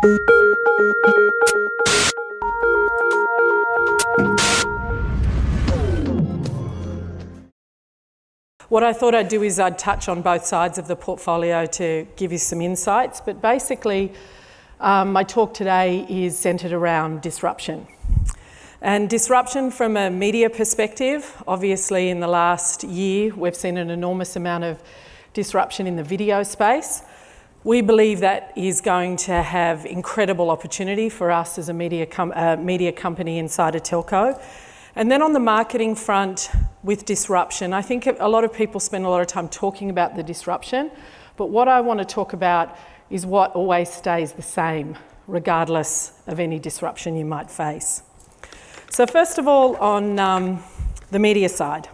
What I thought I'd do is I'd touch on both sides of the portfolio to give you some insights, but basically my talk today is centred around disruption. And disruption from a media perspective, obviously in the last year we've seen an enormous amount of disruption in the video space. We believe that is going to have incredible opportunity for us as a media company inside a telco. And then on the marketing front with disruption, I think a lot of people spend a lot of time talking about the disruption, but what I want to talk about is what always stays the same, regardless of any disruption you might face. So first of all, on the media side,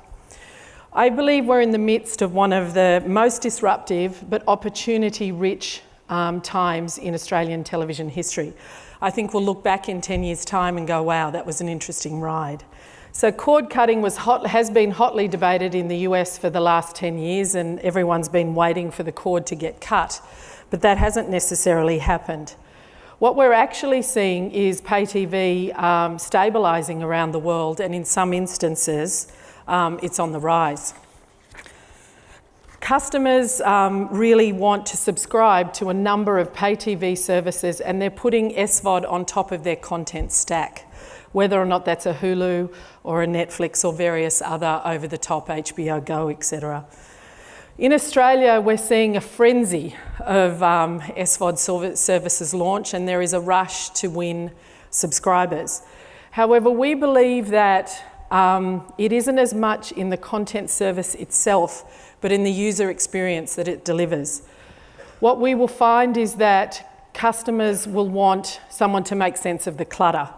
I believe we're in the midst of one of the most disruptive but opportunity-rich times in Australian television history. I think we'll look back in 10 years' time and go, wow, that was an interesting ride. So cord cutting has been hotly debated in the US for the last 10 years, and everyone's been waiting for the cord to get cut, but that hasn't necessarily happened. What we're actually seeing is pay TV stabilising around the world, and in some instances, it's on the rise. Customers really want to subscribe to a number of pay TV services, and they're putting SVOD on top of their content stack, whether or not that's a Hulu or a Netflix or various other over-the-top HBO Go, etc. In Australia, we're seeing a frenzy of SVOD services launch, and there is a rush to win subscribers. However, we believe that it isn't as much in the content service itself, but in the user experience that it delivers. What we will find is that customers will want someone to make sense of the clutter,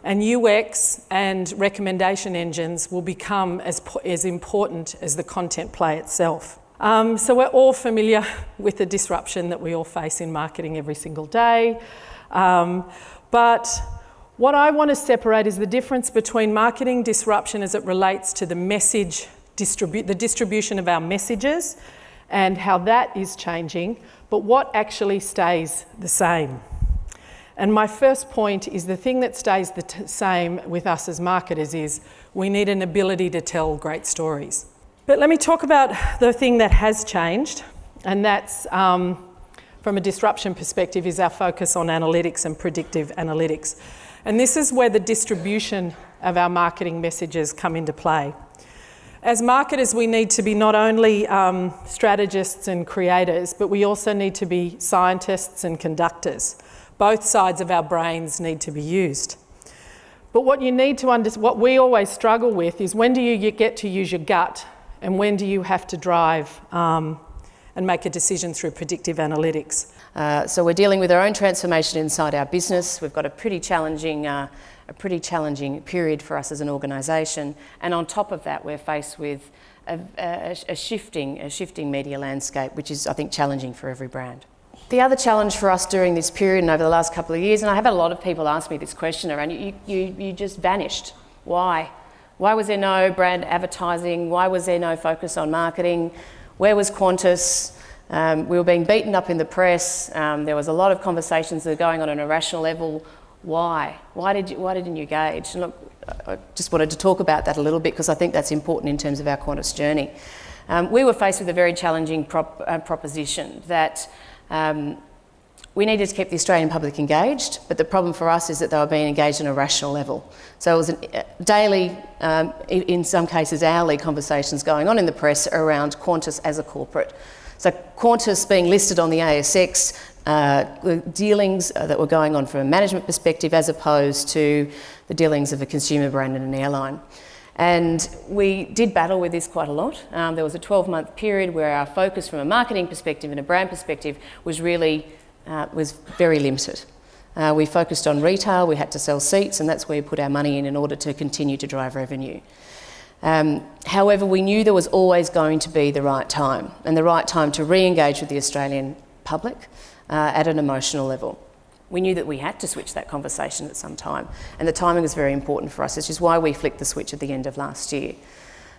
and UX and recommendation engines will become as important as the content play itself. So we're all familiar with the disruption that we all face in marketing every single day, but what I want to separate is the difference between marketing disruption as it relates to the message the distribution of our messages and how that is changing, but what actually stays the same. And my first point is the thing that stays the same with us as marketers is we need an ability to tell great stories. But let me talk about the thing that has changed, and that's from a disruption perspective is our focus on analytics and predictive analytics. And this is where the distribution of our marketing messages come into play. As marketers, we need to be not only strategists and creators, but we also need to be scientists and conductors. Both sides of our brains need to be used. But what you need to what we always struggle with is when do you get to use your gut and when do you have to drive and make a decision through predictive analytics. So we're dealing with our own transformation inside our business. We've got a pretty challenging period for us as an organisation, and on top of that we're faced with a shifting media landscape, which is, I think, challenging for every brand. The other challenge for us during this period and over the last couple of years, and I have had a lot of people ask me this question around, you just vanished. Why? Why was there no brand advertising? Why was there no focus on marketing? Where was Qantas? We were being beaten up in the press. There was a lot of conversations that were going on a rational level. Why? Why didn't you engage? And look, I just wanted to talk about that a little bit because I think that's important in terms of our Qantas journey. We were faced with a very challenging proposition that we needed to keep the Australian public engaged, but the problem for us is that they were being engaged on a rational level. So it was daily, in some cases hourly, conversations going on in the press around Qantas as a corporate. So Qantas being listed on the ASX, dealings that were going on from a management perspective as opposed to the dealings of a consumer brand and an airline. And we did battle with this quite a lot. There was a 12-month period where our focus from a marketing perspective and a brand perspective was really was very limited. We focused on retail, we had to sell seats, and that's where we put our money in order to continue to drive revenue. However, we knew there was always going to be the right time, and the right time to re-engage with the Australian public at an emotional level. We knew that we had to switch that conversation at some time, and the timing was very important for us, which is why we flicked the switch at the end of last year.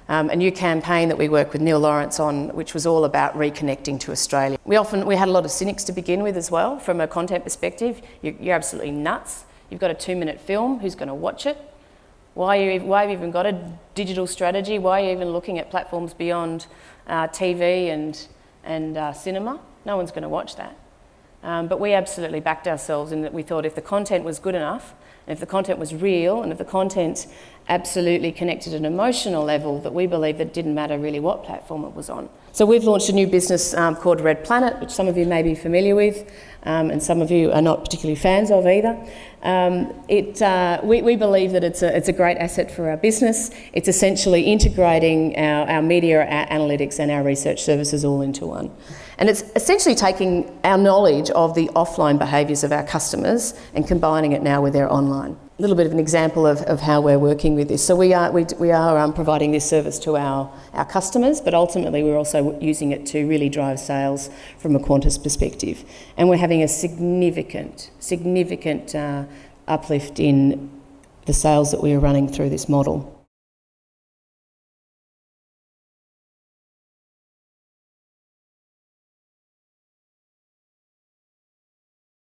a new campaign that we worked with Neil Lawrence on, which was all about reconnecting to Australia. We had a lot of cynics to begin with as well, from a content perspective. You're absolutely nuts. You've got a 2-minute film, who's going to watch it? Why have you even got a digital strategy? Why are you even looking at platforms beyond TV and cinema? No one's going to watch that. But we absolutely backed ourselves in that we thought if the content was good enough, and if the content was real, and if the content absolutely connected at an emotional level, that we believed that it didn't matter really what platform it was on. So we've launched a new business called Red Planet, which some of you may be familiar with, and some of you are not particularly fans of either. We believe that it's a great asset for our business. It's essentially integrating our media, our analytics and our research services all into one. And it's essentially taking our knowledge of the offline behaviours of our customers and combining it now with their online. A little bit of an example of how we're working with this. So we are providing this service to our customers, but ultimately we're also using it to really drive sales from a Qantas perspective. And we're having a significant uplift in the sales that we are running through this model.